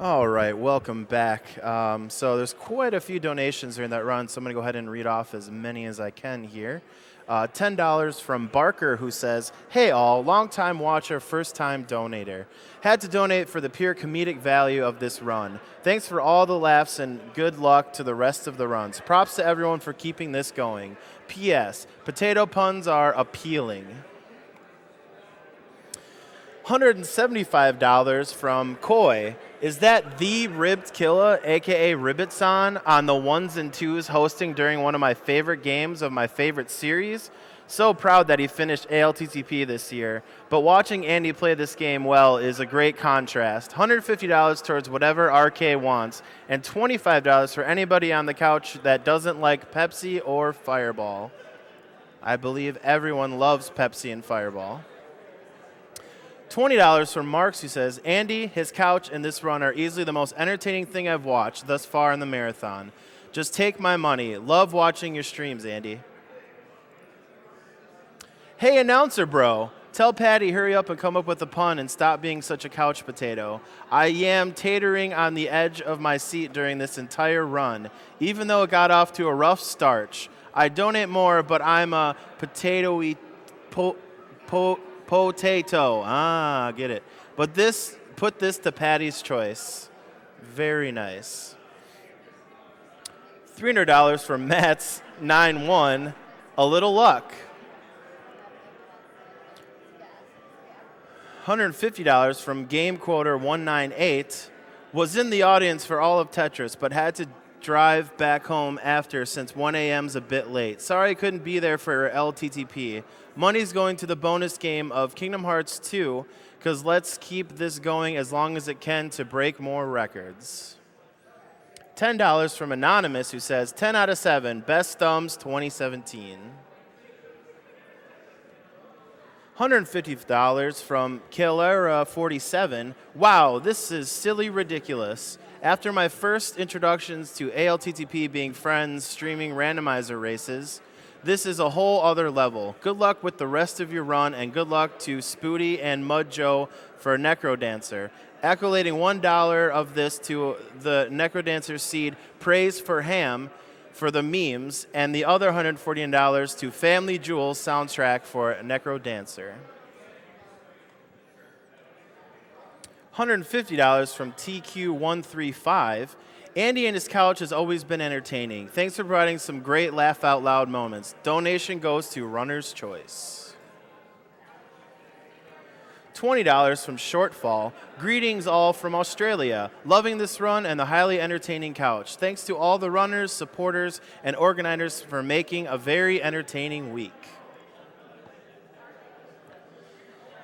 All right, welcome back. So there's quite a few donations during that run, so I'm going to go ahead and read off as many as I can here. $10 from Barker, who says, "Hey all, long-time watcher, first-time donator. Had to donate for the pure comedic value of this run. Thanks for all the laughs and good luck to the rest of the runs. Props to everyone for keeping this going. P.S. Potato puns are appealing." $175 from Koi. "Is that the Ribbed Killa, aka Ribbitson, on the ones and twos hosting during one of my favorite games of my favorite series? So proud that he finished ALTTP this year, but watching Andy play this game well is a great contrast. $150 towards whatever RK wants, and $25 for anybody on the couch that doesn't like Pepsi or Fireball." I believe everyone loves Pepsi and Fireball. $20 from Marks, who says, "Andy, his couch, and this run are easily the most entertaining thing I've watched thus far in the marathon. Just take my money. Love watching your streams, Andy." "Hey, announcer bro, tell Patty hurry up and come up with a pun and stop being such a couch potato. I am tatering on the edge of my seat during this entire run, even though it got off to a rough start. I donate more, but I'm a potato-y potato. Ah, get it. But put this to Patty's choice." Very nice. $300 from Matt's 9-1. "A little luck." $150 from Game Quoter 198. "Was in the audience for all of Tetris, but had to drive back home after since 1 a.m.'s a bit late. Sorry I couldn't be there for LTTP. Money's going to the bonus game of Kingdom Hearts 2, because let's keep this going as long as it can to break more records." $10 from Anonymous, who says, 10 out of 7, best thumbs 2017. $150 from Killera47. "Wow, this is silly ridiculous. After my first introductions to ALTTP being friends streaming randomizer races, this is a whole other level. Good luck with the rest of your run, and good luck to Spooty and Mud Joe for Necrodancer. Accolading $1 of this to the Necrodancer seed, praise for Ham for the memes, and the other $149 to Family Jewels soundtrack for Necrodancer." $150 from TQ135. "Andy and his couch has always been entertaining. Thanks for providing some great laugh out loud moments. Donation goes to Runner's Choice." $20 from Shortfall. "Greetings all from Australia. Loving this run and the highly entertaining couch. Thanks to all the runners, supporters, and organizers for making a very entertaining week."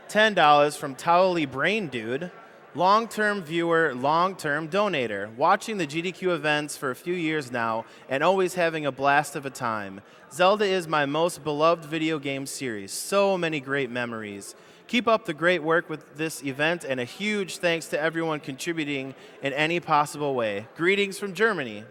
$10 from Towley Brain Dude. "Long-term viewer, long-term donator. Watching the GDQ events for a few years now and always having a blast of a time. Zelda is my most beloved video game series. So many great memories. Keep up the great work with this event, and a huge thanks to everyone contributing in any possible way. Greetings from Germany."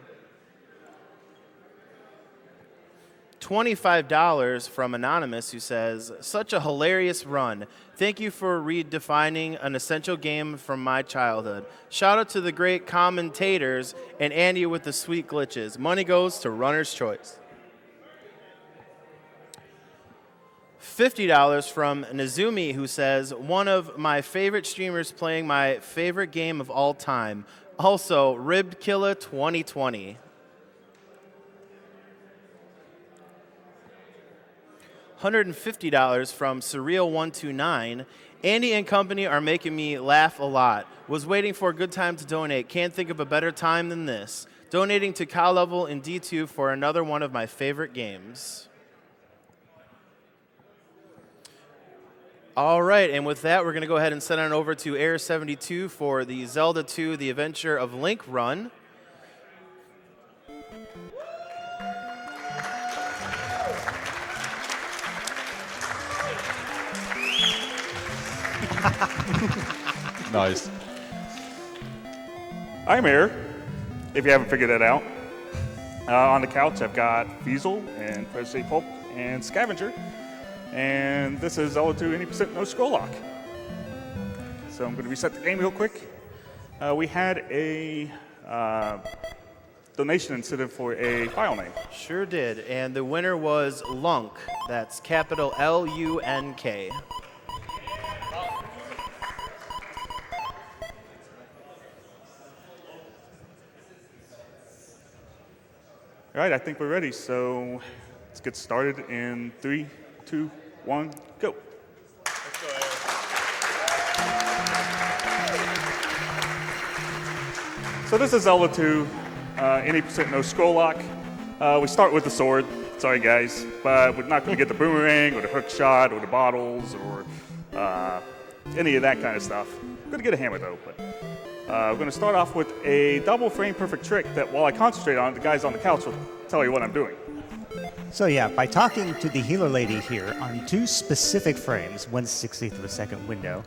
$25 from Anonymous, who says, "Such a hilarious run. Thank you for redefining an essential game from my childhood. Shout out to the great commentators and Andy with the sweet glitches. Money goes to Runner's Choice." $50 from Nazumi, who says, "One of my favorite streamers playing my favorite game of all time. Also, Ribbed Killa 2020. $150 from Surreal129. "Andy and company are making me laugh a lot. Was waiting for a good time to donate. Can't think of a better time than this. Donating to Cow Level in D2 for another one of my favorite games." All right, and with that, we're going to go ahead and send on over to Error72 for the Zelda 2, The Adventure of Link run. Nice. I'm here, if you haven't figured that out. On the couch, I've got Feasel and Presley Pulp and Scavenger. And this is Zelda 2 80% no scroll lock. So I'm going to reset the game real quick. We had a donation incentive for a file name. Sure did. And the winner was Lunk. That's capital L-U-N-K. All right, I think we're ready. So let's get started in 3, 2, 1, go. So this is Zelda 2, 80% no scroll lock. We start with the sword, sorry guys, but we're not going to get the boomerang or the hook shot or the bottles or any of that kind of stuff. We're going to get a hammer though, but we're going to start off with a double frame perfect trick that while I concentrate on it, the guys on the couch will tell you what I'm doing. So yeah, by talking to the healer lady here on 2 specific frames, 1/60th of a second window,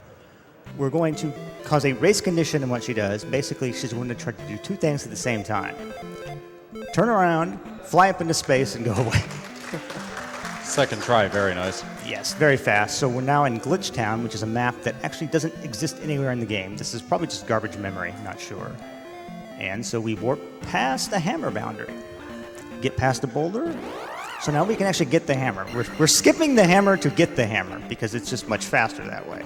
we're going to cause a race condition in what she does. Basically, she's going to try to do 2 things at the same time. Turn around, fly up into space, and go away. Second try, very nice. Yes, very fast. So we're now in Glitch Town, which is a map that actually doesn't exist anywhere in the game. This is probably just garbage memory, not sure. And so we warp past the hammer boundary. Get past the boulder. So now we can actually get the hammer. We're skipping the hammer to get the hammer because it's just much faster that way.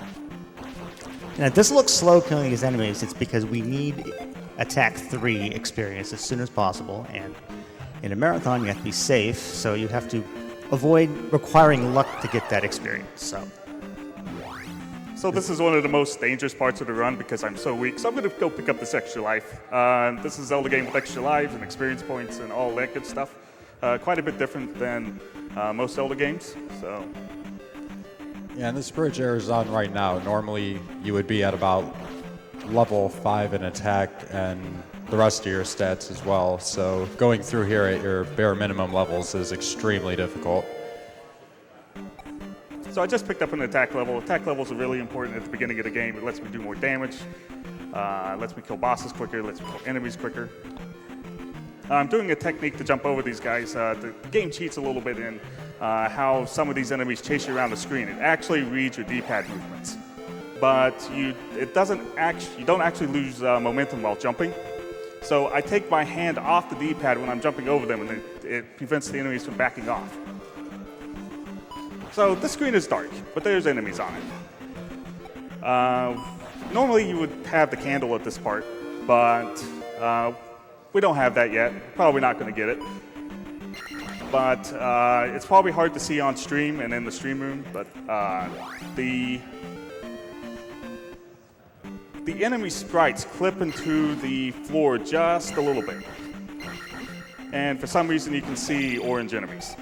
Now, this looks slow killing these enemies. It's because we need attack 3 experience as soon as possible. And in a marathon, you have to be safe, so you have to avoid requiring luck to get that experience. So this is one of the most dangerous parts of the run because I'm so weak. So I'm going to go pick up this extra life. This is a Zelda game with extra lives and experience points and all that good stuff. Quite a bit different than most Zelda games. So. Yeah, and this bridge Air is on right now. Normally, you would be at about level 5 in attack and the rest of your stats as well. So going through here at your bare minimum levels is extremely difficult. So I just picked up an attack level. Attack levels are really important at the beginning of the game. It lets me do more damage, lets me kill bosses quicker, lets me kill enemies quicker. I'm doing a technique to jump over these guys. The game cheats a little bit in how some of these enemies chase you around the screen. It actually reads your D-pad movements, but you don't actually lose momentum while jumping. So I take my hand off the D-pad when I'm jumping over them, and it prevents the enemies from backing off. So this screen is dark, but there's enemies on it. Normally you would have the candle at this part, but we don't have that yet. Probably not going to get it. But it's probably hard to see on stream and in the stream room, but the enemy sprites clip into the floor just a little bit. And for some reason you can see orange enemies.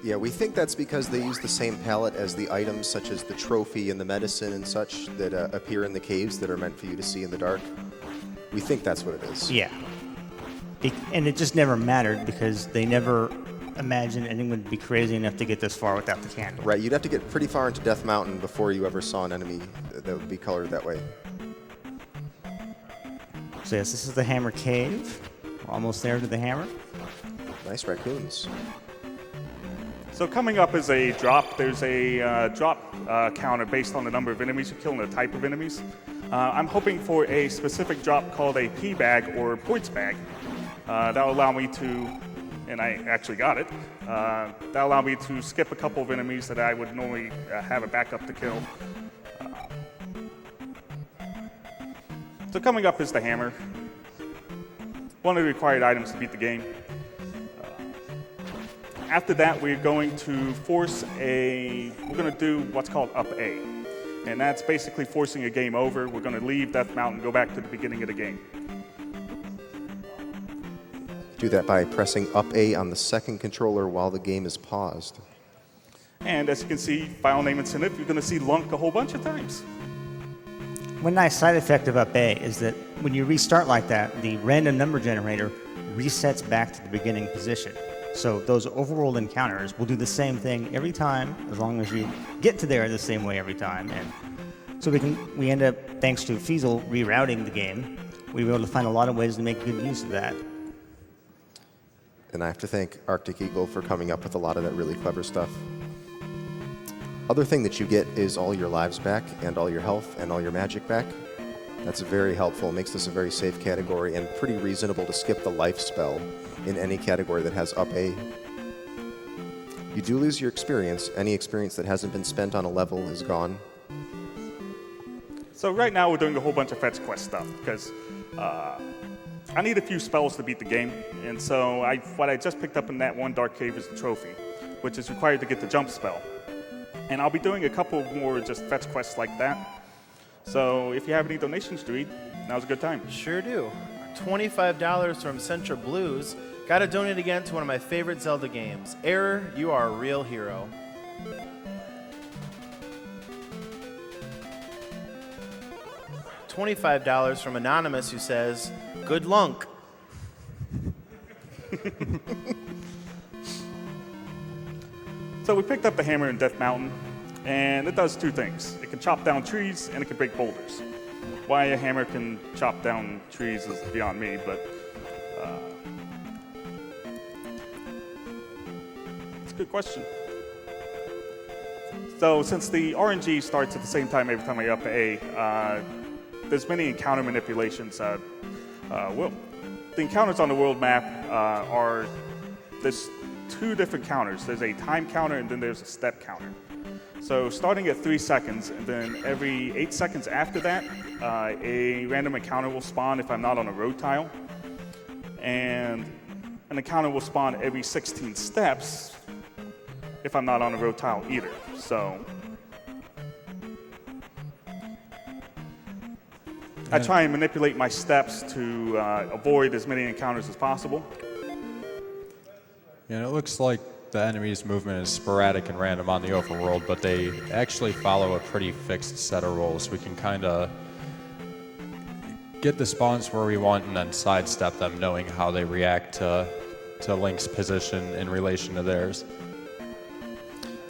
Yeah, we think that's because they use the same palette as the items such as the trophy and the medicine and such that appear in the caves that are meant for you to see in the dark. We think that's what it is. Yeah. And it just never mattered because they never imagined anyone would be crazy enough to get this far without the candle. Right, you'd have to get pretty far into Death Mountain before you ever saw an enemy that would be colored that way. So yes, this is the Hammer Cave. We're almost there to the hammer. Nice raccoons. So coming up is a drop. There's a drop counter based on the number of enemies you kill and the type of enemies. I'm hoping for a specific drop called a P bag or points bag. That'll allow me to, and I actually got it, that'll allow me to skip a couple of enemies that I would normally have a backup to kill. So coming up is the hammer. One of the required items to beat the game. After that, we're going to do what's called up A. And that's basically forcing a game over. We're going to leave Death Mountain, go back to the beginning of the game. Do that by pressing up A on the second controller while the game is paused. And as you can see, file name incentive, you're going to see Lunk a whole bunch of times. One nice side effect of up A is that when you restart like that, the random number generator resets back to the beginning position. So those overworld encounters will do the same thing every time, as long as you get to there the same way every time. And so we end up, thanks to Fiesel rerouting the game, we were able to find a lot of ways to make good use of that. And I have to thank Arctic Eagle for coming up with a lot of that really clever stuff. Other thing that you get is all your lives back and all your health and all your magic back. That's very helpful. Makes this a very safe category and pretty reasonable to skip the life spell in any category that has up A. You do lose your experience. Any experience that hasn't been spent on a level is gone. So right now we're doing a whole bunch of fetch quest stuff because I need a few spells to beat the game, and so what I just picked up in that one dark cave is the trophy, which is required to get the jump spell. And I'll be doing a couple more just fetch quests like that. So if you have any donations to read, now's a good time. Sure do. $25 from Central Blues. Gotta donate again to one of my favorite Zelda games. Error, you are a real hero. $25 from Anonymous, who says, good lunk. So we picked up the hammer in Death Mountain, and it does two things. It can chop down trees, and it can break boulders. Why a hammer can chop down trees is beyond me, but it's a good question. So since the RNG starts at the same time every time I up A, there's many encounter manipulations. The encounters on the world map there's two different counters. There's a time counter and then there's a step counter. So starting at 3 seconds, and then every 8 seconds after that, a random encounter will spawn if I'm not on a road tile. And an encounter will spawn every 16 steps if I'm not on a road tile either. So I try and manipulate my steps to avoid as many encounters as possible. And it looks like the enemy's movement is sporadic and random on the overworld, but they actually follow a pretty fixed set of rules. We can kind of get the spawns where we want and then sidestep them, knowing how they react to Link's position in relation to theirs.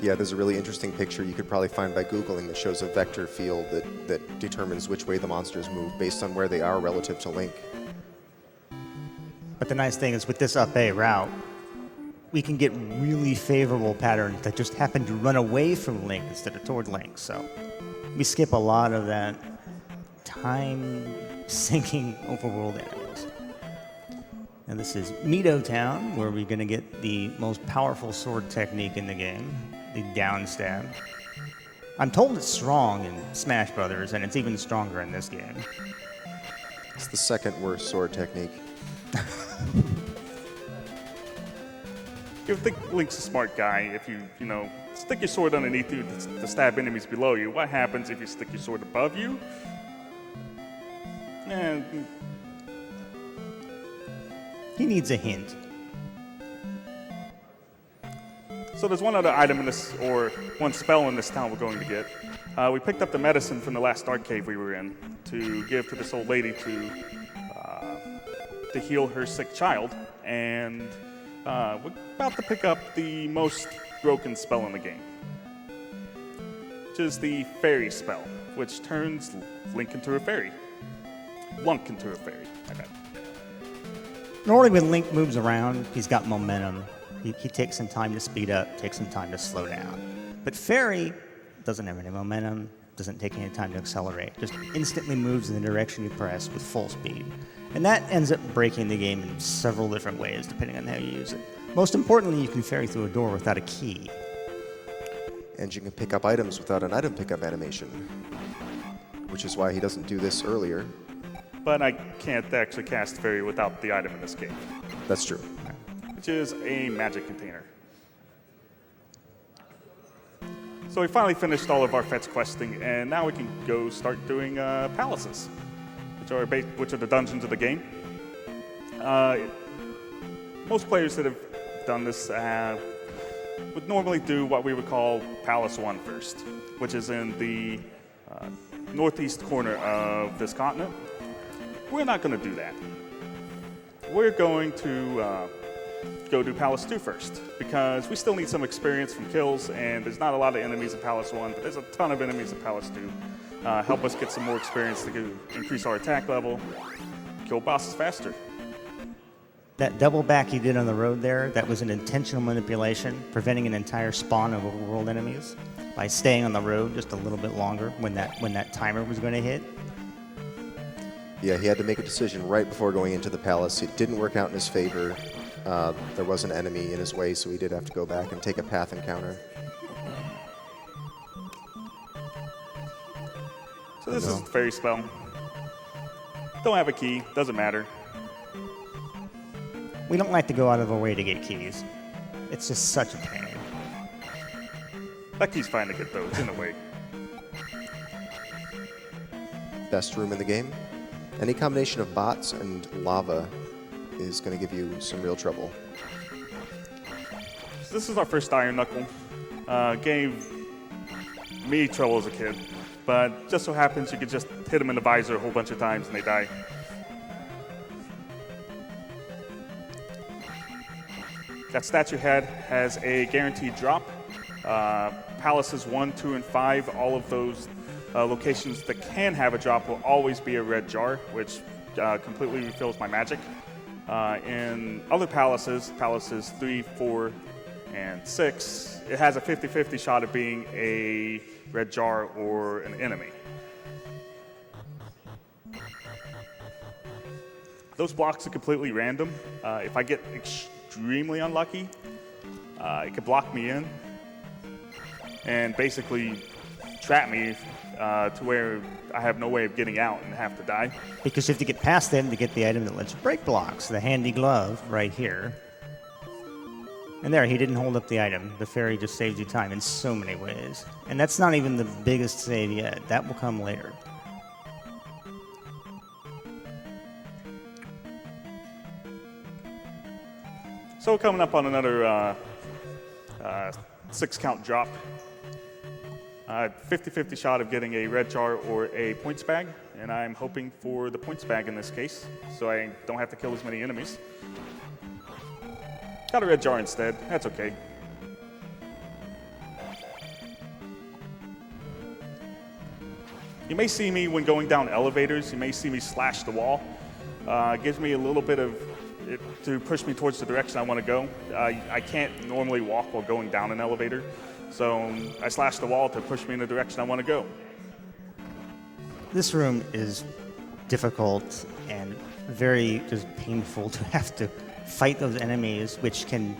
Yeah, there's a really interesting picture you could probably find by Googling that shows a vector field that determines which way the monsters move based on where they are relative to Link. But the nice thing is with this up A route, we can get really favorable patterns that just happen to run away from Link instead of toward Link. So we skip a lot of that time-sinking overworld enemies. And this is Mido Town, where we're going to get the most powerful sword technique in the game, the down stab. I'm told it's strong in Smash Brothers, and it's even stronger in this game. It's the second worst sword technique. You think Link's a smart guy if you stick your sword underneath you to stab enemies below you. What happens if you stick your sword above you? He needs a hint. So there's one other item in this, or one spell in this town we're going to get. We picked up the medicine from the last dark cave we were in to give to this old lady to heal her sick child, and we're about to pick up the most broken spell in the game, which is the fairy spell, which turns Link into a fairy. Lunk into a fairy, I bet. Normally when Link moves around, he's got momentum. He takes some time to speed up, takes some time to slow down. But Fairy doesn't have any momentum, doesn't take any time to accelerate, just instantly moves in the direction you press with full speed. And that ends up breaking the game in several different ways, depending on how you use it. Most importantly, you can ferry through a door without a key. And you can pick up items without an item pickup animation, which is why he doesn't do this earlier. But I can't actually cast Fairy without the item in this game, That's true. which is a magic container. So we finally finished all of our fetch questing, and now we can go start doing palaces, which are the dungeons of the game. Most players that have done this would normally do what we would call Palace 1 first, which is in the northeast corner of this continent. We're not going to do that. We're going to go do Palace 2 first, because we still need some experience from kills, and there's not a lot of enemies in Palace 1, but there's a ton of enemies in Palace 2. Help us get some more experience to increase our attack level, kill bosses faster. That double back he did on the road there, that was an intentional manipulation, preventing an entire spawn of overworld enemies by staying on the road just a little bit longer when that timer was going to hit. Yeah, he had to make a decision right before going into the palace. It didn't work out in his favor. There was an enemy in his way, so he did have to go back and take a path encounter. So this is the fairy spell. Don't have a key, doesn't matter. We don't like to go out of our way to get keys. It's just such a pain. That key's fine to get though, it's in the way. Best room in the game. Any combination of bots and lava is going to give you some real trouble. So this is our first Iron Knuckle. Gave me trouble as a kid, but just so happens you could just hit them in the visor a whole bunch of times and they die. That statue head has a guaranteed drop. Palaces 1, 2, and 5, all of those locations that can have a drop will always be a red jar, which completely refills my magic. In other palaces, palaces 3, 4, and 6, it has a 50-50 shot of being a red jar or an enemy. Those blocks are completely random. If I get extremely unlucky, it could block me in and basically trap me to where I have no way of getting out and have to die. Because you have to get past them to get the item that lets you break blocks, the handy glove right here. And there, he didn't hold up the item. The fairy just saves you time in so many ways. And that's not even the biggest save yet. That will come later. So we're coming up on another 6-count drop. 50-50 shot of getting a red jar or a points bag, and I'm hoping for the points bag in this case, so I don't have to kill as many enemies. Got a red jar instead, that's okay. You may see me when going down elevators, you may see me slash the wall. It gives me a little bit of to push me towards the direction I want to go. I can't normally walk while going down an elevator, so I slash the wall to push me in the direction I want to go. This room is difficult and very just painful to have to fight those enemies, which can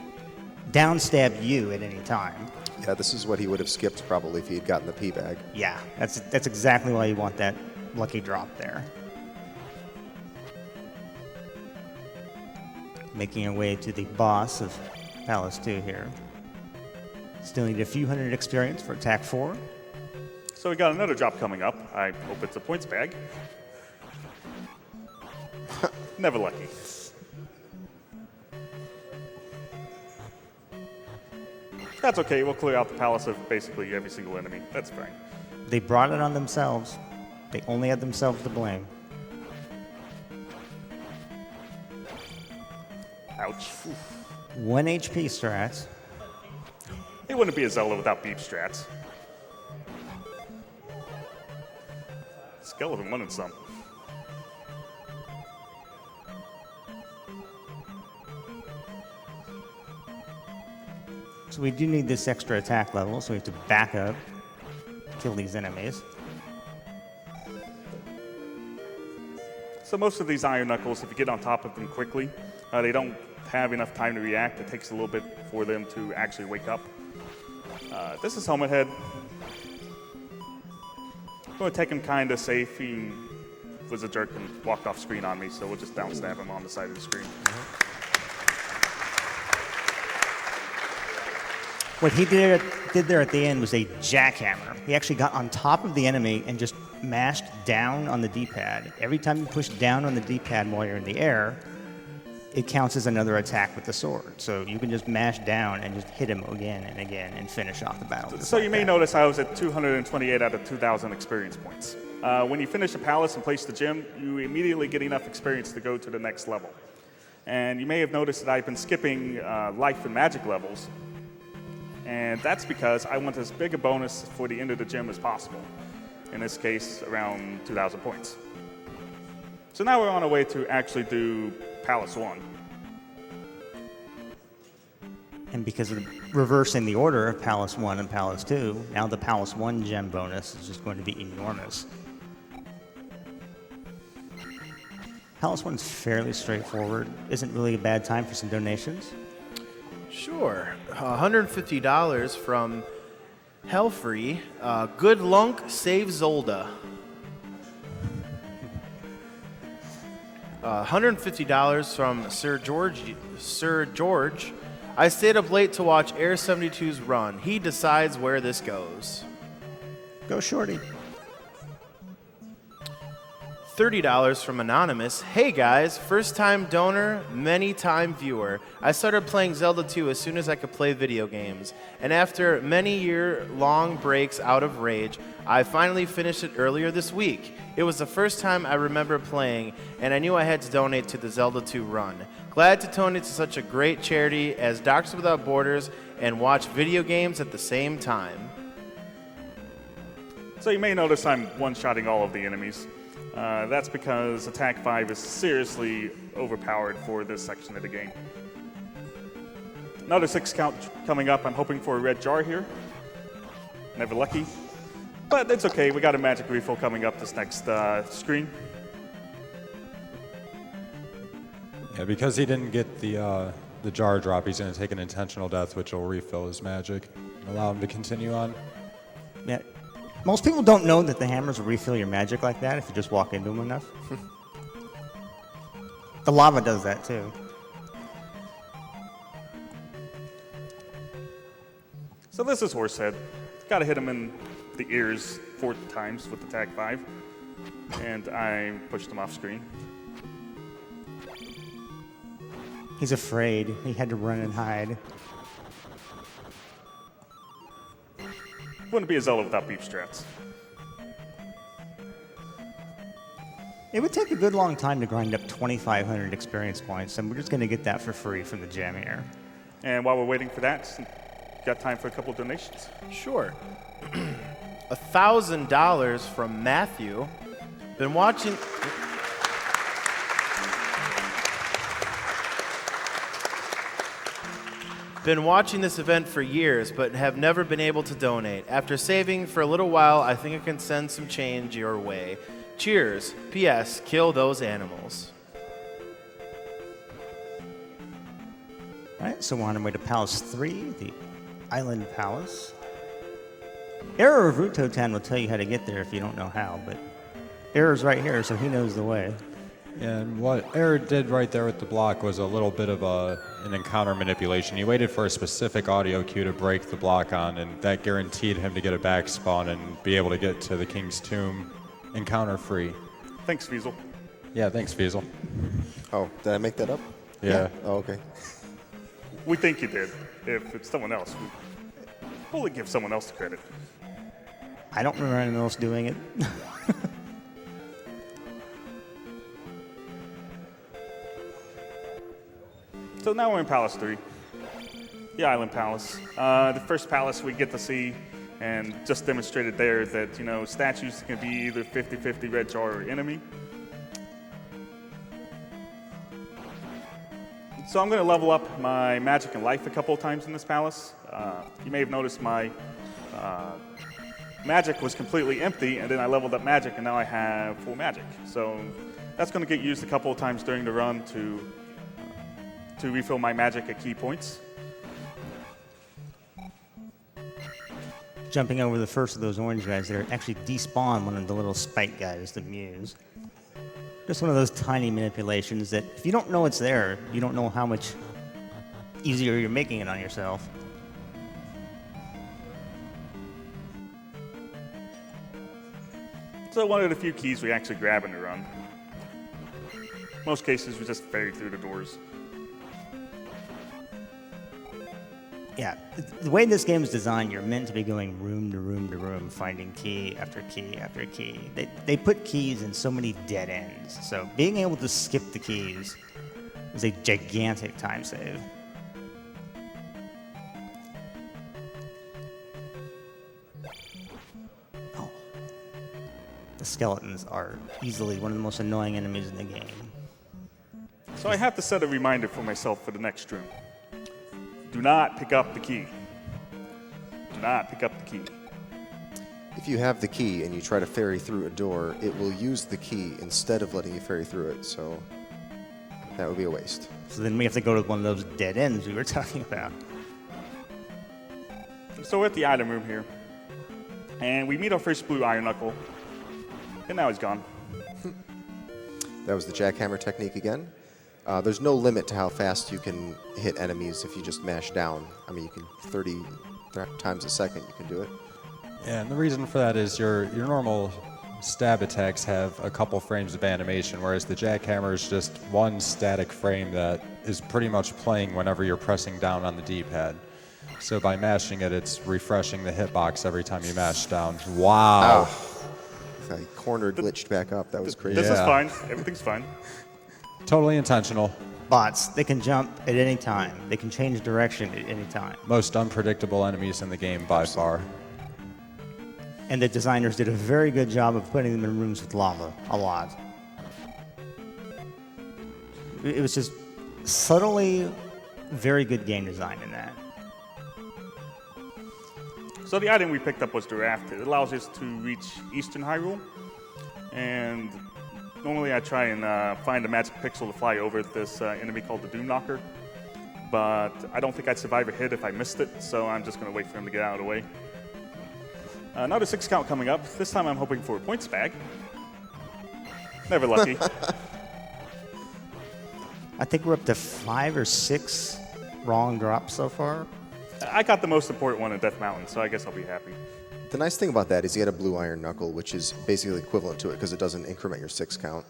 downstab you at any time. Yeah, this is what he would have skipped probably if he had gotten the P bag. Yeah, that's exactly why you want that lucky drop there. Making our way to the boss of Palace 2 here. Still need a few hundred experience for attack 4. So we got another drop coming up. I hope it's a points bag. Never lucky. That's okay, we'll clear out the palace of basically every single enemy. That's fine. They brought it on themselves. They only had themselves to blame. Ouch. 1 HP strats. It wouldn't be a Zelda without beep strats. Skeleton wanted some. So we do need this extra attack level, so we have to back up, kill these enemies. So most of these Iron Knuckles, if you get on top of them quickly, they don't have enough time to react. It takes a little bit for them to actually wake up. This is Helmet Head. I'm going to take him kind of safe. He was a jerk and walked off screen on me, so we'll just down stab him on the side of the screen. What he did there at the end was a jackhammer. He actually got on top of the enemy and just mashed down on the D-pad. Every time you push down on the D-pad while you're in the air, it counts as another attack with the sword. So you can just mash down and just hit him again and again and finish off the battle. So you may notice I was at 228 out of 2,000 experience points. When you finish a palace and place the gem, you immediately get enough experience to go to the next level. And you may have noticed that I've been skipping life and magic levels. And that's because I want as big a bonus for the end of the gym as possible. In this case, around 2,000 points. So now we're on our way to actually do Palace 1. And because of reversing the order of Palace 1 and Palace 2, now the Palace 1 gem bonus is just going to be enormous. Palace one's fairly straightforward. Isn't really a bad time for some donations. Sure. $150 from Hellfree. Good Lunk Save Zelda. $150 from Sir George. I stayed up late to watch Error72's run. He decides where this goes. Go Shorty. $30 from Anonymous. Hey guys, first time donor, many time viewer. I started playing Zelda 2 as soon as I could play video games. And after many year-long breaks out of Rage, I finally finished it earlier this week. It was the first time I remember playing, and I knew I had to donate to the Zelda 2 run. Glad to donate to such a great charity as Doctors Without Borders and watch video games at the same time. So you may notice I'm one-shotting all of the enemies. That's because Attack 5 is seriously overpowered for this section of the game. Another 6 count coming up. I'm hoping for a red jar here. Never lucky. But it's okay. We got a magic refill coming up this next screen. Yeah, because he didn't get the jar drop, he's going to take an intentional death, which will refill his magic and allow him to continue on. Yeah. Most people don't know that the hammers will refill your magic like that if you just walk into them enough. The lava does that too. So this is Horsehead. Got to hit him in the ears 4 times with Attack 5. And I pushed him off screen. He's afraid. He had to run and hide. Wouldn't be a Zelda without beef strats. It would take a good long time to grind up 2,500 experience points, and we're just going to get that for free from the gem here. And while we're waiting for that, got time for a couple of donations? Sure. $1,000 from Matthew. Been watching this event for years, but have never been able to donate. After saving for a little while, I think I can send some change your way. Cheers. P.S. Kill those animals. All right, so we're on our way to Palace 3, the Island Palace. Error72 will tell you how to get there if you don't know how, but Error's right here, so he knows the way. And what Error did right there with the block was a little bit of an encounter manipulation. He waited for a specific audio cue to break the block on, and that guaranteed him to get a back spawn and be able to get to the King's Tomb encounter free. Thanks, Fiesel. Yeah, thanks, Fiesel. Oh, did I make that up? Yeah. Oh, okay. We think you did. If it's someone else, we'll only give someone else the credit. I don't remember anyone else doing it. So now we're in Palace 3, the Island Palace. The first palace we get to see, and just demonstrated there that, you know, statues can be either 50-50 red jar or enemy. So I'm going to level up my magic and life a couple of times in this palace. You may have noticed my magic was completely empty, and then I leveled up magic, and now I have full magic. So that's going to get used a couple of times during the run to refill my magic at key points. Jumping over the first of those orange guys there actually despawn one of the little spike guys, the Muse. Just one of those tiny manipulations that if you don't know it's there, you don't know how much easier you're making it on yourself. So one of the few keys we actually grab in the run. Most cases we just ferry through the doors. Yeah, the way this game is designed, you're meant to be going room to room to room, finding key after key after key. They put keys in so many dead ends, so being able to skip the keys is a gigantic time save. Oh. The skeletons are easily one of the most annoying enemies in the game. So I have to set a reminder for myself for the next room. Do not pick up the key. Do not pick up the key. If you have the key and you try to ferry through a door, it will use the key instead of letting you ferry through it, so that would be a waste. So then we have to go to one of those dead ends we were talking about. So we're at the item room here, and we meet our first blue iron knuckle, and now he's gone. That was the jackhammer technique again. There's no limit to how fast you can hit enemies if you just mash down. I mean, you can 30 times a second you can do it. And the reason for that is your normal stab attacks have a couple frames of animation, whereas the jackhammer is just one static frame that is pretty much playing whenever you're pressing down on the D-pad. So by mashing it, it's refreshing the hitbox every time you mash down. Wow. My corner glitched back up. That was crazy. This is Yeah. fine. Everything's fine. Totally intentional. Bots, they can jump at any time. They can change direction at any time. Most unpredictable enemies in the game by far. And the designers did a very good job of putting them in rooms with lava, a lot. It was just subtly very good game design in that. So the item we picked up was the raft. It allows us to reach Eastern Hyrule, and normally I try and find a magic pixel to fly over this enemy called the Doom Knocker, but I don't think I'd survive a hit if I missed it, so I'm just going to wait for him to get out of the way. Another 6 count coming up. This time I'm hoping for a points bag. Never lucky. I think we're up to 5 or 6 wrong drops so far. I got the most important one in Death Mountain, so I guess I'll be happy. The nice thing about that is you get a blue iron knuckle, which is basically equivalent to it because it doesn't increment your 6 count.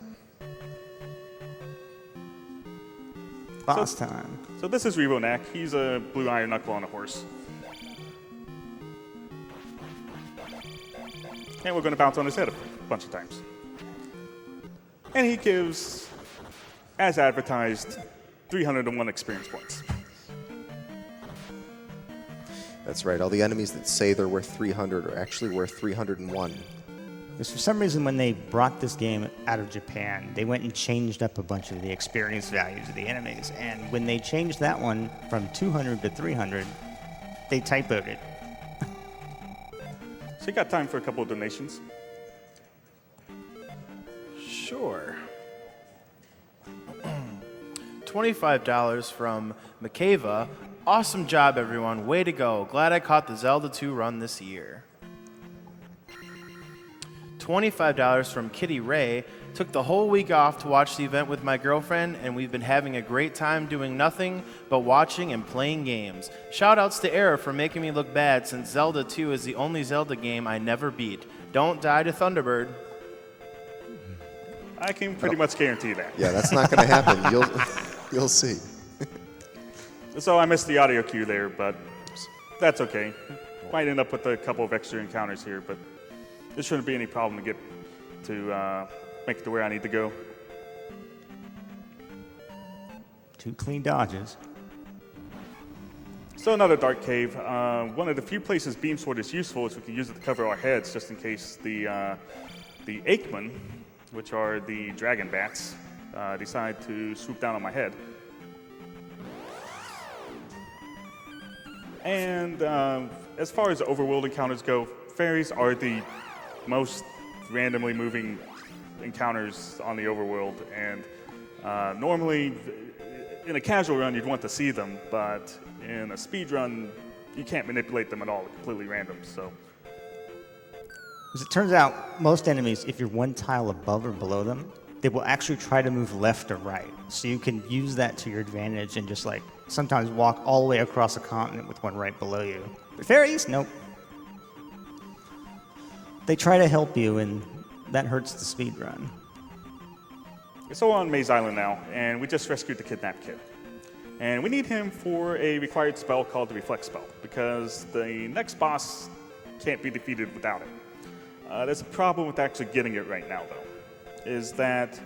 Boss time. So this is Rebonak. He's a blue iron knuckle on a horse. And we're going to bounce on his head a bunch of times. And he gives, as advertised, 301 experience points. That's right. All the enemies that say they're worth 300 are actually worth 301. Because for some reason, when they brought this game out of Japan, they went and changed up a bunch of the experience values of the enemies. And when they changed that one from 200 to 300, they typoed it. So you got time for a couple of donations. Sure. $25 from Makeva. Awesome job, everyone. Way to go. Glad I caught the Zelda 2 run this year. $25 from Kitty Ray. Took the whole week off to watch the event with my girlfriend, and we've been having a great time doing nothing but watching and playing games. Shoutouts to Error for making me look bad, since Zelda 2 is the only Zelda game I never beat. Don't die to Thunderbird. I can pretty much guarantee that. Yeah, that's not going to happen. You'll see. So I missed the audio cue there, but that's okay. Might end up with a couple of extra encounters here, but there shouldn't be any problem to get to make it to where I need to go. 2 clean dodges. So another dark cave. One of the few places Beam Sword is useful is we can use it to cover our heads just in case the Aikman, which are the dragon bats, decide to swoop down on my head. And as far as overworld encounters go, fairies are the most randomly moving encounters on the overworld. And normally, in a casual run, you'd want to see them, but in a speed run, you can't manipulate them at all. They're completely random. So, As it turns out, most enemies, if you're one tile above or below them, they will actually try to move left or right. So you can use that to your advantage and just like sometimes walk all the way across a continent with one right below you. But fairies, nope. They try to help you, and that hurts the speed run. so we're on Maze Island now, and we just rescued the kidnapped kid. And we need him for a required spell called the Reflect spell, because the next boss can't be defeated without it. There's a problem with actually getting it right now, though, is that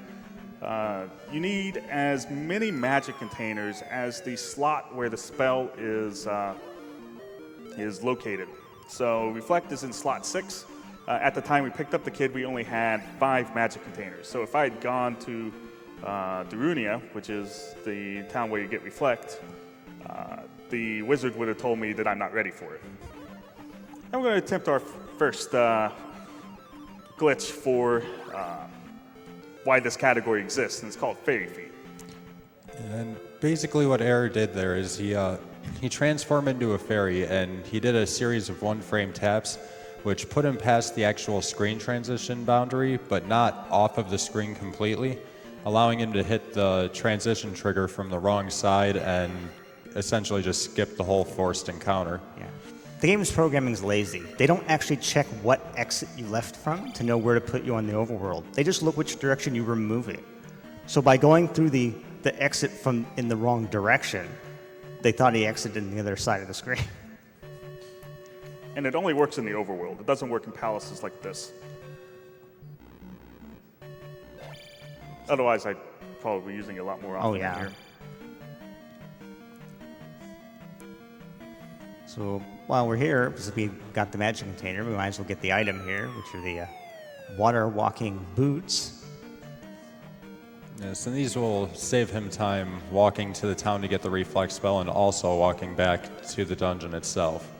you need as many magic containers as the slot where the spell is located. So Reflect is in slot 6. At the time we picked up the kid, we only had 5 magic containers. So if I had gone to Darunia, which is the town where you get Reflect, the wizard would have told me that I'm not ready for it. And we're going to attempt our first glitch for why this category exists, and it's called Fairy Feet. And basically what Error did there is he transformed into a fairy, and he did a series of one-frame taps, which put him past the actual screen transition boundary, but not off of the screen completely, allowing him to hit the transition trigger from the wrong side and essentially just skip the whole forced encounter. Yeah. The game's programming is lazy. They don't actually check what exit you left from to know where to put you on the overworld. They just look which direction you were moving. So by going through the exit from in the wrong direction, they thought he exited on the other side of the screen. And it only works in the overworld. It doesn't work in palaces like this. Otherwise, I'd probably be using it a lot more often Oh, yeah. here. So while we're here, because we got the magic container, we might as well get the item here, which are the water walking boots. Yes, and these will save him time walking to the town to get the reflex spell and also walking back to the dungeon itself.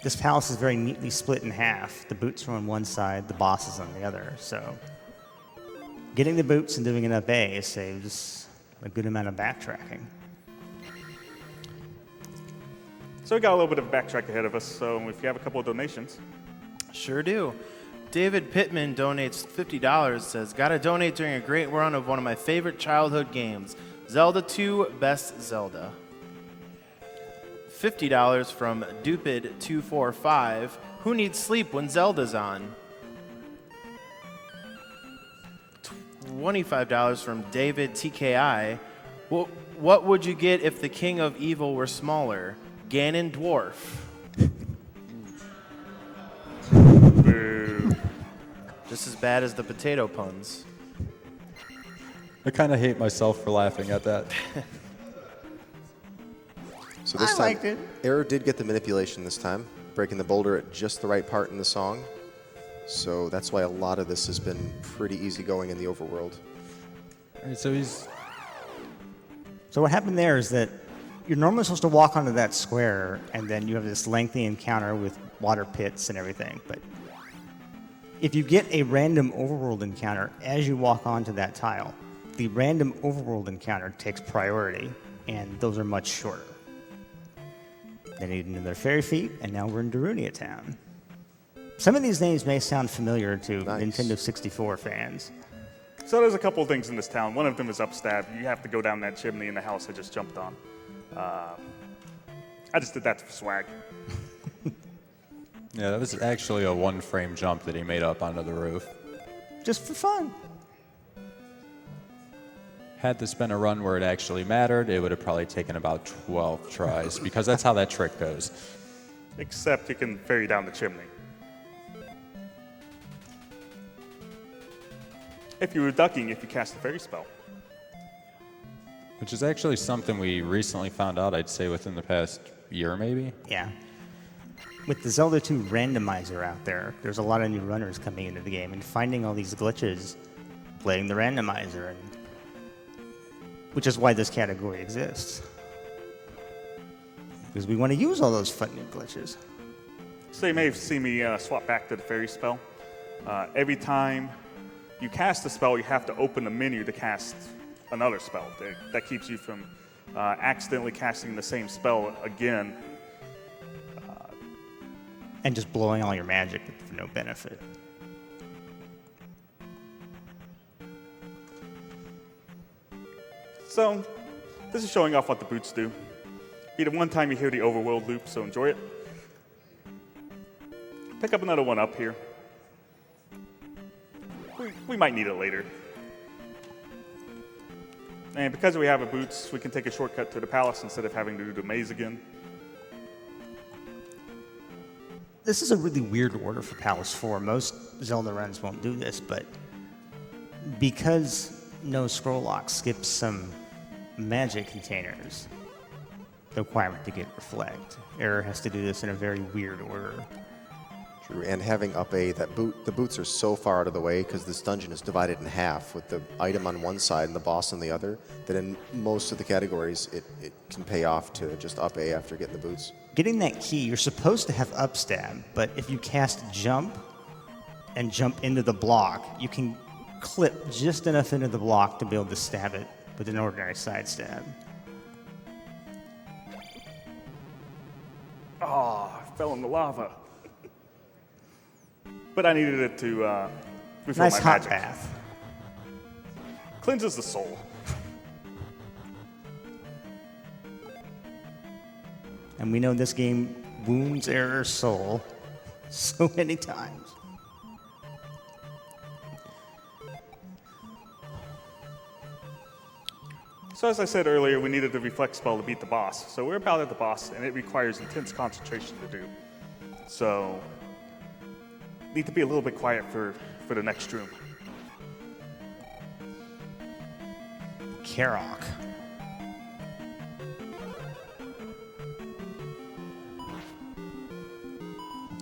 This palace is very neatly split in half. The boots are on one side, the boss is on the other. So getting the boots and doing enough A saves a good amount of backtracking. So we got a little bit of a backtrack ahead of us, so if you have a couple of donations. Sure do. David Pittman donates $50, says, gotta donate during a great run of one of my favorite childhood games, Zelda 2 Best Zelda. $50 from Dupid245, who needs sleep when Zelda's on? $25 from David TKI, what would you get if the King of Evil were smaller? Ganon Dwarf. Boo. Just as bad as the potato puns. I kind of hate myself for laughing at that. So this I time, liked it. Error did get the manipulation this time, breaking the boulder at just the right part in the song. So that's why a lot of this has been pretty easy going in the overworld. All right, so he's So what happened there is that you're normally supposed to walk onto that square, and then you have this lengthy encounter with water pits and everything. But if you get a random overworld encounter as you walk onto that tile, the random overworld encounter takes priority, and those are much shorter. They need another fairy feet, and now we're in Darunia Town. Some of these names may sound familiar to Nice. Nintendo 64 fans. So there's a couple of things in this town. One of them is Upstab. You have to go down that chimney in the house I just jumped on. I just did that for swag. yeah, that was actually a one-frame jump that he made up onto the roof. Just for fun. Had this been a run where it actually mattered, it would have probably taken about 12 tries, because that's how that trick goes. Except you can ferry down the chimney. If you were ducking, if you cast a fairy spell. Which is actually something we recently found out, I'd say within the past year maybe. Yeah. With the Zelda 2 randomizer out there, there's a lot of new runners coming into the game, and finding all these glitches, playing the randomizer, and which is why this category exists. Because we want to use all those fun new glitches. So you may have seen me swap back to the fairy spell. Every time you cast a spell, you have to open the menu to cast another spell. That keeps you from accidentally casting the same spell again. And just blowing all your magic for no benefit. So this is showing off what the boots do. Be the one time you hear the overworld loop, so enjoy it. Pick up another one up here. We might need it later. And because we have a boots, we can take a shortcut to the palace instead of having to do the maze again. This is a really weird order for Palace 4. Most Zelda runs won't do this, but because no scroll lock skips some magic containers, the requirement to get reflect, Error has to do this in a very weird order. True, and having up A, the boots are so far out of the way because this dungeon is divided in half with the item on one side and the boss on the other, that in most of the categories it can pay off to just up A after getting the boots. Getting that key, you're supposed to have upstab, but if you cast jump and jump into the block, you can clip just enough into the block to be able to stab it with an ordinary side stab. Oh, I fell in the lava. But I needed it to refill Nice my hot magic. bath. Cleanses the soul. And we know this game wounds Error's soul so many times. So as I said earlier, we needed the reflect spell to beat the boss. So we're about at the boss, and it requires intense concentration to do. So need to be a little bit quiet for the next room. Karok.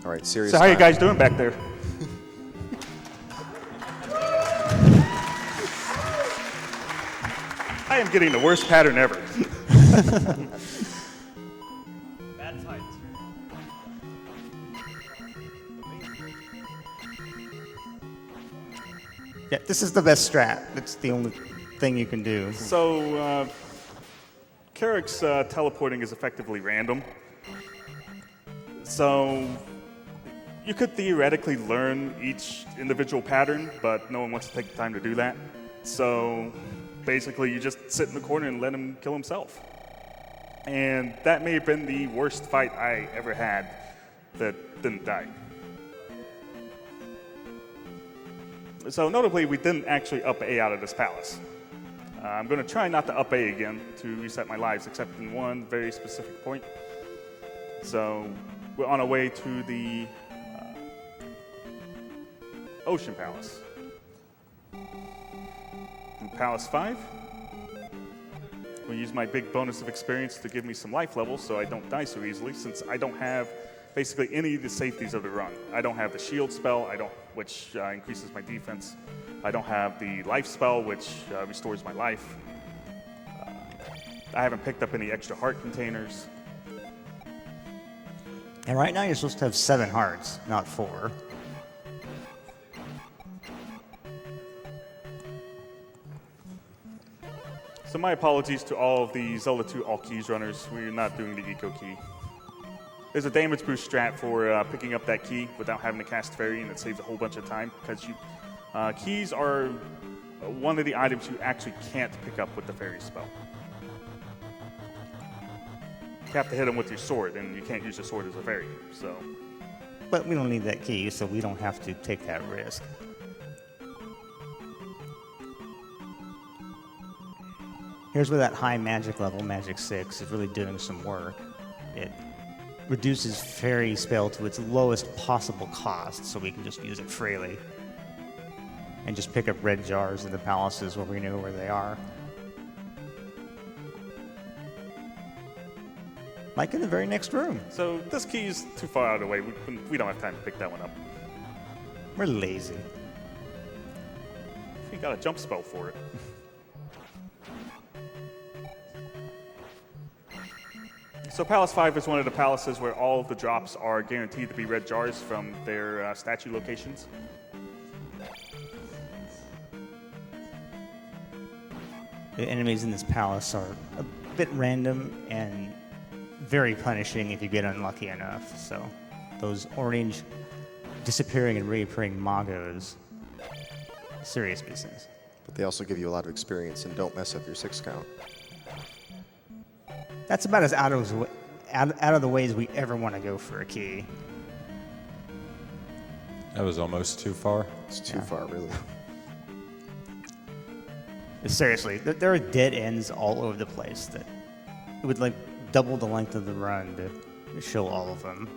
All right, serious So how you time. guys doing back there? I am getting the worst pattern ever. Bad fights. Yeah, this is the best strat. That's the only thing you can do. So, Carrick's teleporting is effectively random. So, you could theoretically learn each individual pattern, but no one wants to take the time to do that. So, basically, you just sit in the corner and let him kill himself. And that may have been the worst fight I ever had that didn't die. So notably, we didn't actually up A out of this palace. I'm going to try not to up A again to reset my lives, except in one very specific point. So we're on our way to the Ocean Palace. In Palace 5, we'll use my big bonus of experience to give me some life levels so I don't die so easily, since I don't have basically any of the safeties of the run. I don't have the shield spell, which increases my defense. I don't have the life spell, which restores my life. I haven't picked up any extra heart containers. And right now you're supposed to have 7 hearts, not 4. So my apologies to all of the Zelda 2 all keys runners. We're not doing the eco key. There's a damage boost strat for picking up that key without having to cast fairy, and it saves a whole bunch of time because keys are one of the items you actually can't pick up with the fairy spell. You have to hit them with your sword, and you can't use your sword as a fairy. So, But we don't need that key, so we don't have to take that risk. Here's where that high magic level, Magic 6, is really doing some work. It reduces fairy spell to its lowest possible cost, so we can just use it freely. And just pick up red jars in the palaces where we know where they are. Like in the very next room. so this key is too far out of the way. We don't have time to pick that one up. We're lazy. We got a jump spell for it. So Palace 5 is one of the palaces where all of the drops are guaranteed to be red jars from their statue locations. The enemies in this palace are a bit random and very punishing if you get unlucky enough. So those orange disappearing and reappearing Magos, serious business. But they also give you a lot of experience and don't mess up your 6 count. That's about as out of the way as we ever want to go for a key. That was almost too far. It's too far, really. Seriously, there are dead ends all over the place that it would like double the length of the run to show all of them.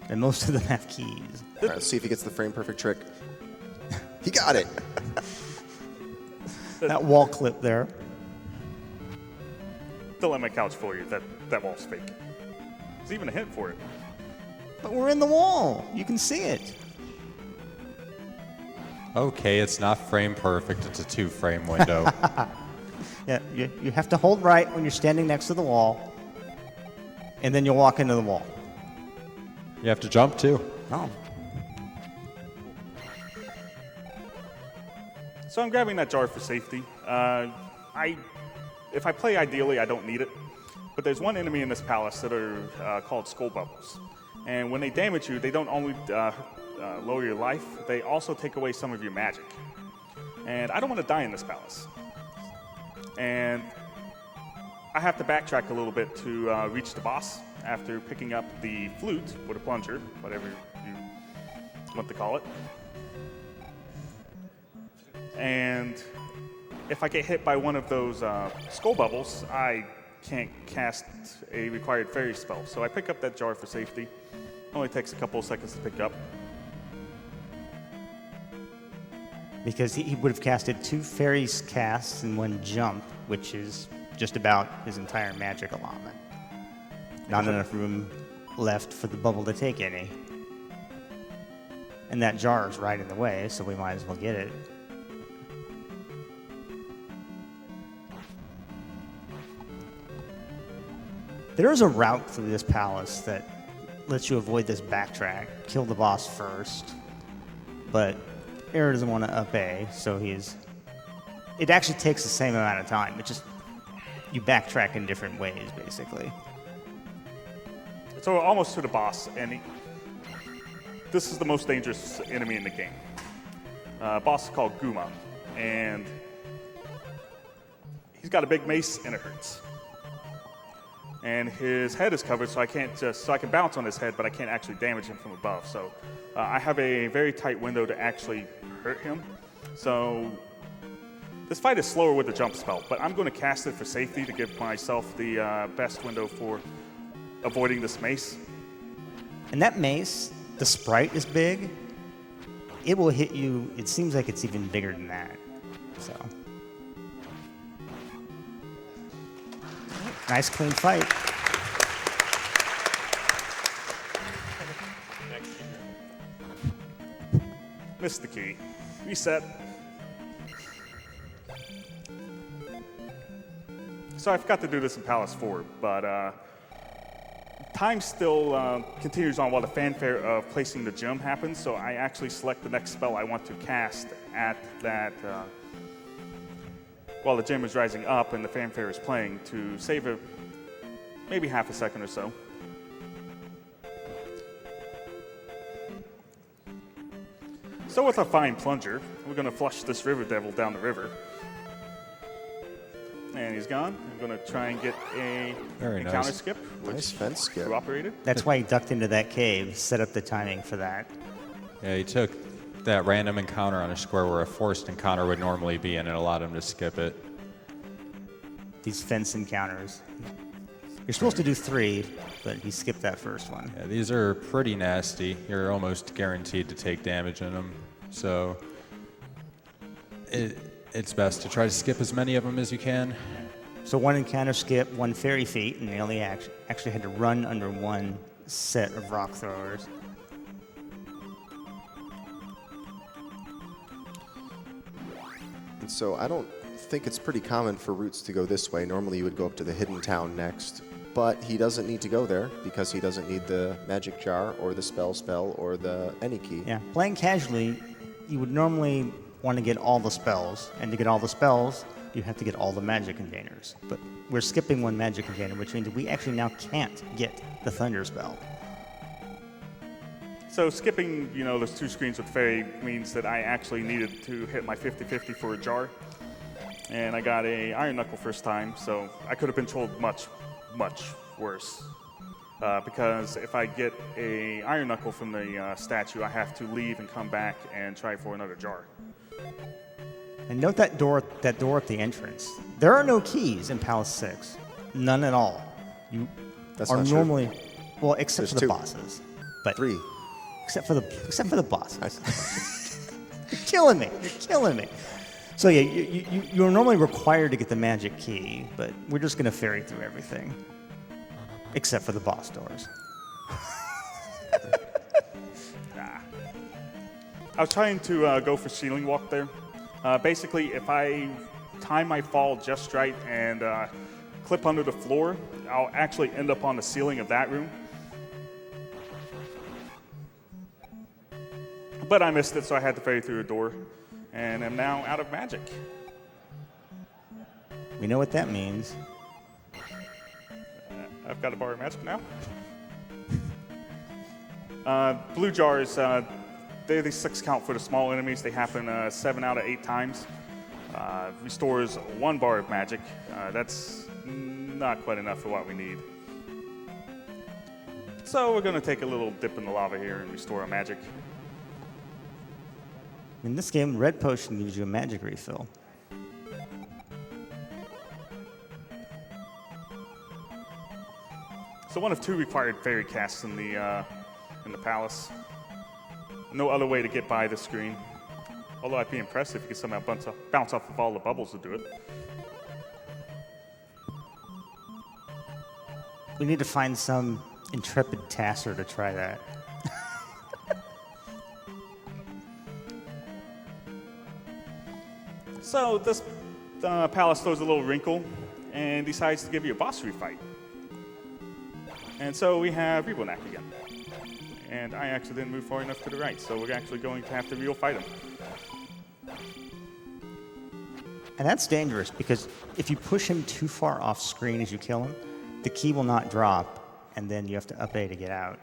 And most of them have keys. All right, let's see if he gets the frame perfect trick. He got it! That wall clip there. Don't let my couch fool you. That wall's fake. There's even a hint for it. But we're in the wall. You can see it. Okay, it's not frame perfect. It's a 2-frame window. Yeah, you have to hold right when you're standing next to the wall, and then you'll walk into the wall. You have to jump too. Oh. So I'm grabbing that jar for safety. If I play ideally, I don't need it. But there's one enemy in this palace that are called skull bubbles. And when they damage you, they don't only lower your life, they also take away some of your magic. And I don't want to die in this palace. And I have to backtrack a little bit to reach the boss after picking up the flute, or the plunger, whatever you want to call it. And if I get hit by one of those skull bubbles, I can't cast a required fairy spell. So I pick up that jar for safety. Only takes a couple of seconds to pick up. Because he would have casted 2 fairies casts in 1 jump, which is just about his entire magic allotment. Not enough room left for the bubble to take any. And that jar is right in the way, so we might as well get it. There is a route through this palace that lets you avoid this backtrack, kill the boss first, but Error doesn't want to up A, so it actually takes the same amount of time. It just, you backtrack in different ways, basically. So we're almost to the boss, and this is the most dangerous enemy in the game. Boss is called Guma, and he's got a big mace, and it hurts. And his head is covered, so I can bounce on his head, but I can't actually damage him from above. So I have a very tight window to actually hurt him. So this fight is slower with the jump spell, but I'm going to cast it for safety to give myself the best window for avoiding this mace. And that mace, the sprite is big. It will hit you. It seems like it's even bigger than that. So nice clean fight. Missed the key. Reset. So I forgot to do this in Palace 4, but time still continues on while the fanfare of placing the gem happens, so I actually select the next spell I want to cast at that, while the gem is rising up and the fanfare is playing, to save maybe half a second or so. So with a fine plunger, we're going to flush this river devil down the river. And he's gone. I'm going to try and get a counter skip, which Nice fence skip. cooperated. That's why he ducked into that cave, set up the timing for that. Yeah, he took that random encounter on a square where a forced encounter would normally be, and it allowed him to skip it. These fence encounters. You're supposed to do 3, but he skipped that first one. Yeah, these are pretty nasty. You're almost guaranteed to take damage in them. So it's best to try to skip as many of them as you can. So 1 encounter skip, 1 fairy feat, and they only actually had to run under 1 set of rock throwers. And so I don't think it's pretty common for routes to go this way. Normally you would go up to the hidden town next, but he doesn't need to go there because he doesn't need the magic jar or the spell or the any key. Yeah, playing casually, you would normally want to get all the spells, and to get all the spells, you have to get all the magic containers. But we're skipping 1 magic container, which means we actually now can't get the thunder spell. So skipping, those 2 screens with fairy means that I actually needed to hit my 50-50 for a jar. And I got a Iron Knuckle first time, so I could have been trolled much, much worse. Because if I get a Iron Knuckle from the statue, I have to leave and come back and try for another jar. And note that door at the entrance. There are no keys in Palace 6. None at all. You That's are not true. normally, well, except There's for the 2. bosses. But 3. Except for the bosses. You're killing me. So yeah, you're normally required to get the magic key, but we're just gonna ferry through everything. Except for the boss doors. I was trying to go for ceiling walk there. Basically, if I time my fall just right and clip under the floor, I'll actually end up on the ceiling of that room. But I missed it, so I had to ferry through a door, and am now out of magic. We know what that means. I've got to borrow magic now. Blue jars, they're the 6 count for the small enemies. They happen 7 out of 8 times. Restores 1 bar of magic. That's not quite enough for what we need. So we're going to take a little dip in the lava here and restore our magic. In this game, red potion gives you a magic refill. So 1 of 2 required fairy casts in the palace. No other way to get by the screen. Although I'd be impressed if you could somehow bounce off of all the bubbles to do it. We need to find some intrepid tasser to try that. So this palace throws a little wrinkle and decides to give you a boss refight. And so we have Rebonak again. And I actually didn't move far enough to the right, so we're actually going to have to real fight him. And that's dangerous because if you push him too far off screen as you kill him, the key will not drop, and then you have to up A to get out.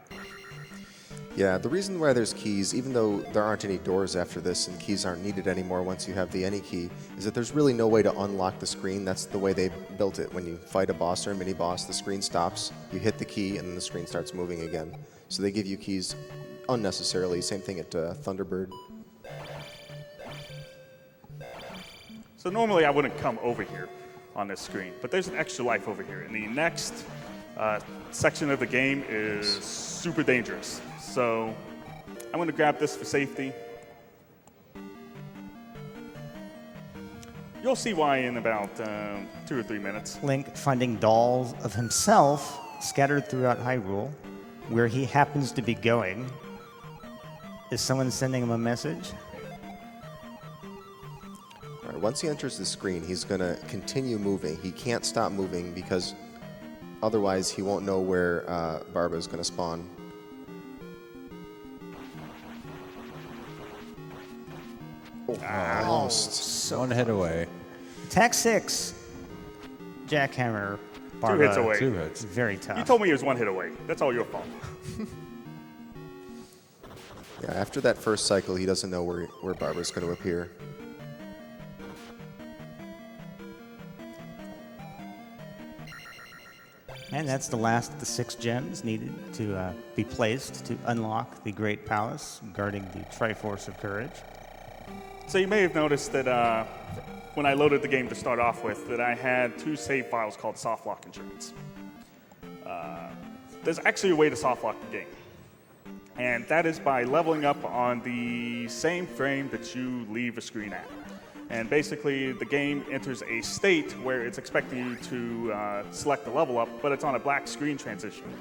Yeah, the reason why there's keys, even though there aren't any doors after this and keys aren't needed anymore once you have the any key, is that there's really no way to unlock the screen. That's the way they built it. When you fight a boss or a mini-boss, the screen stops, you hit the key, and then the screen starts moving again. So they give you keys unnecessarily. Same thing at Thunderbird. So normally I wouldn't come over here on this screen, but there's an extra life over here. And the next section of the game is super dangerous. So I'm going to grab this for safety. You'll see why in about 2 or 3 minutes. Link finding dolls of himself scattered throughout Hyrule, where he happens to be going. Is someone sending him a message? All right, once he enters the screen, he's going to continue moving. He can't stop moving because otherwise he won't know where Barba is going to spawn. Almost. One hit away. Attack 6. Jackhammer. 2 hits away. 2 hits. It's very tough. You told me it was 1 hit away. That's all your fault. Yeah, after that first cycle, he doesn't know where Barba's going to appear. And that's the last of the 6 gems needed to be placed to unlock the Great Palace, guarding the Triforce of Courage. So you may have noticed that when I loaded the game to start off with, that I had 2 save files called soft lock insurance. There's actually a way to soft lock the game. And that is by leveling up on the same frame that you leave a screen at. And basically, the game enters a state where it's expecting you to select the level up, but it's on a black screen transition.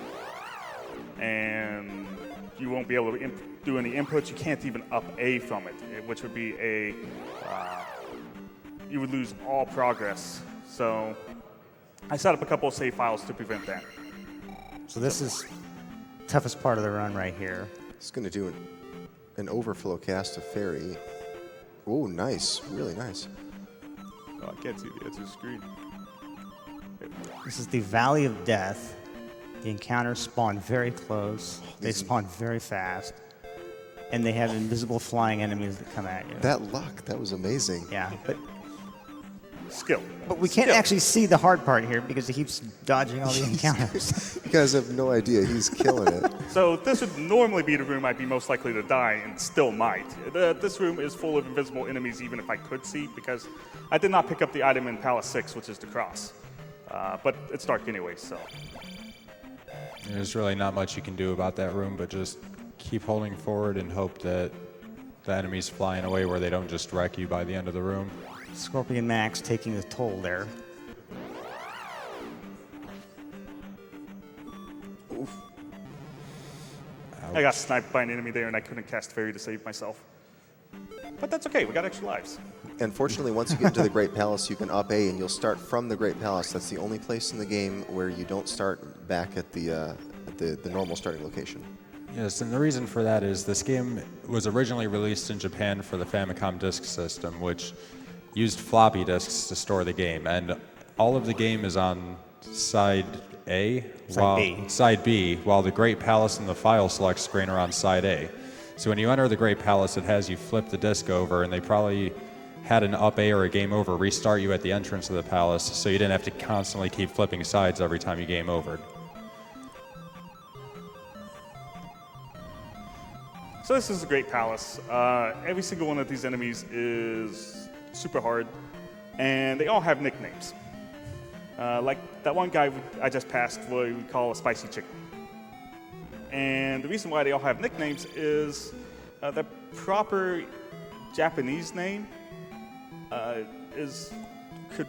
And you won't be able to do any inputs. You can't even up A from it, which would be you would lose all progress. So I set up a couple of save files to prevent that. So this is toughest part of the run right here. He's going to do an overflow cast of Fairy. Oh, nice. Really nice. Oh, I can't see the edge of the screen. This is the Valley of Death. The encounters spawn very close. They spawn very fast. And they have invisible flying enemies that come at you. That luck, that was amazing. Yeah, but Skill. we can't actually see the hard part here because he keeps dodging all the encounters. You guys have no idea. He's killing it. So this would normally be the room I'd be most likely to die, and still might. This room is full of invisible enemies, even if I could see, because I did not pick up the item in Palace 6, which is the cross. But it's dark anyway, so. There's really not much you can do about that room, but just keep holding forward and hope that the enemy's flying away where they don't just wreck you by the end of the room. Scorpion Max taking the toll there. I got sniped by an enemy there, and I couldn't cast Fairy to save myself. But that's okay, we got extra lives. And fortunately, once you get into the Great Palace, you can up A, and you'll start from the Great Palace. That's the only place in the game where you don't start back at the normal starting location. Yes, and the reason for that is this game was originally released in Japan for the Famicom Disk System, which used floppy disks to store the game, and all of the game is on side A, side B, while the Great Palace and the file select screen are on side A. So when you enter the Great Palace, it has you flip the disk over, and they probably had an up A or a game over restart you at the entrance of the palace, so you didn't have to constantly keep flipping sides every time you game over. So this is a Great Palace. Every single one of these enemies is super hard, and they all have nicknames. Like that one guy I just passed, what we call a spicy chicken. And the reason why they all have nicknames is the proper Japanese name could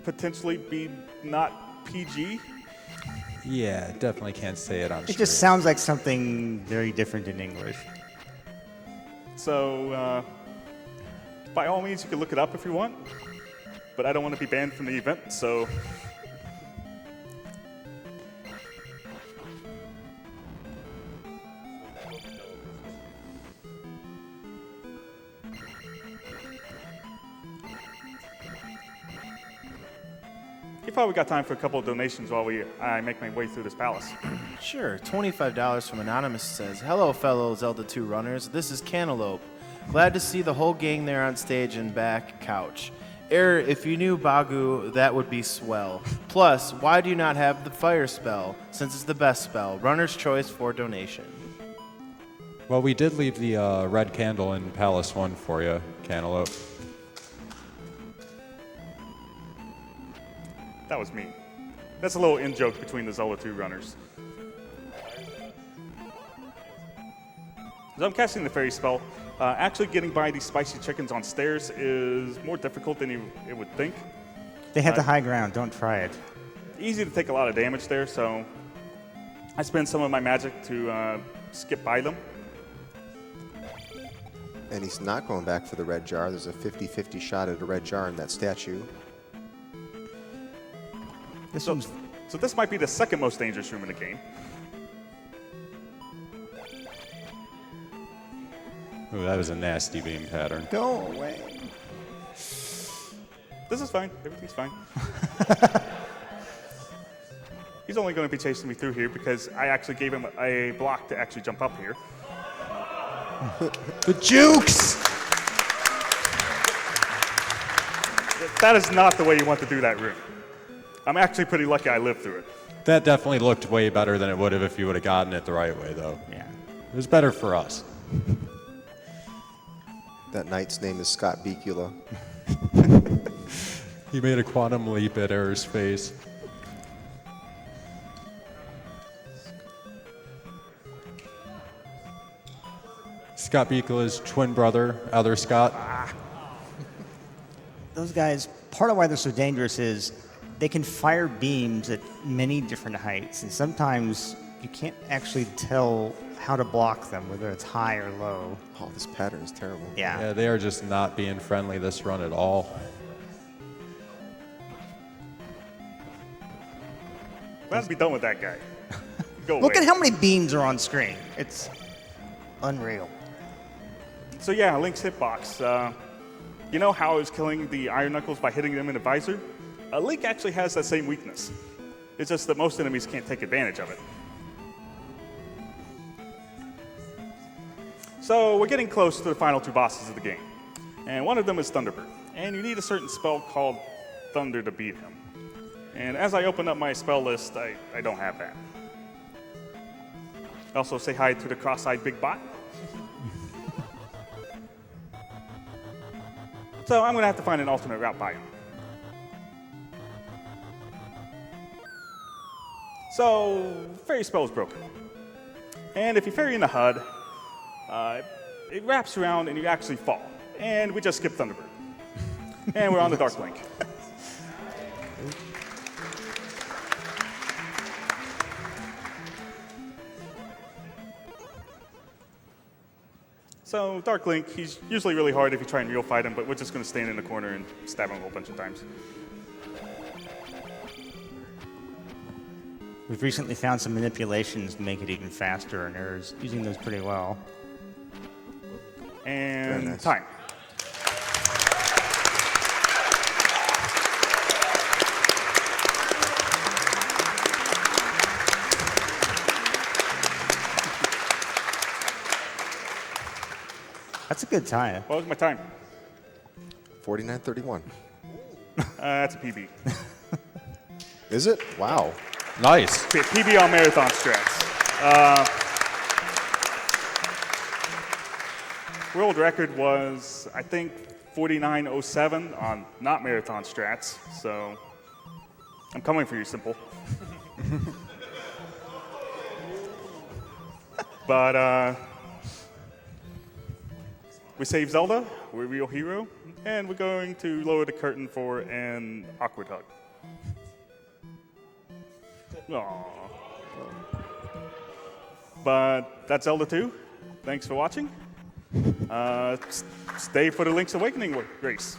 potentially be not PG. Yeah, definitely can't say it on screen. It just sounds like something very different in English. So by all means, you can look it up if you want, but I don't want to be banned from the event, so. You probably got time for a couple of donations while I make my way through this palace. Sure, $25 from Anonymous says, "Hello, fellow Zelda 2 runners. This is Cantaloupe. Glad to see the whole gang there on stage and back couch. Error, if you knew Bagu, that would be swell. Plus, why do you not have the fire spell, since it's the best spell? Runner's choice for donation." Well, we did leave the red candle in Palace 1 for you, Cantaloupe. That was me. That's a little in-joke between the Zelda 2 runners. So I'm casting the fairy spell. Actually getting by these spicy chickens on stairs is more difficult than you would think. They have the high ground. Don't try it. Easy to take a lot of damage there, so I spend some of my magic to skip by them. And he's not going back for the red jar. There's a 50-50 shot at a red jar in that statue. So this might be the second most dangerous room in the game. Ooh, that was a nasty beam pattern. Go away. This is fine. Everything's fine. He's only going to be chasing me through here because I actually gave him a block to actually jump up here. The jukes! That is not the way you want to do that room. I'm actually pretty lucky I lived through it. That definitely looked way better than it would have if you would have gotten it the right way, though. Yeah. It was better for us. That knight's name is Scott Bicula. He made a quantum leap at Error's face. Scott Bicula's twin brother, Other Scott. Those guys, part of why they're so dangerous is they can fire beams at many different heights, and sometimes you can't actually tell how to block them, whether it's high or low. Oh, this pattern is terrible. Yeah, they are just not being friendly this run at all. Glad to be done with that guy. Go away. Look at how many beams are on screen. It's unreal. So yeah, Link's hitbox. You know how I was killing the Iron Knuckles by hitting them in the visor? Link actually has that same weakness. It's just that most enemies can't take advantage of it. So we're getting close to the final two bosses of the game. And one of them is Thunderbird. And you need a certain spell called Thunder to beat him. And as I open up my spell list, I don't have that. Also say hi to the cross-eyed big bot. So I'm going to have to find an alternate route by him. So, fairy spell is broken. And if you fairy in the HUD, it wraps around and you actually fall. And we just skip Thunderbird. And we're on the Dark Link. So Dark Link, he's usually really hard if you try and real fight him, but we're just going to stand in the corner and stab him a whole bunch of times. We've recently found some manipulations to make it even faster, and Error's using those pretty well. And Very nice. time. That's a good time. What was my time? 49:31. That's a PB. Is it? Wow. Nice. PB on marathon strats. World record was, I think, 49:07 on not marathon strats. So I'm coming for you, Simple. But we saved Zelda, we're real hero, and we're going to lower the curtain for an awkward hug. Aww. But that's Zelda 2. Thanks for watching. Stay for the Link's Awakening race.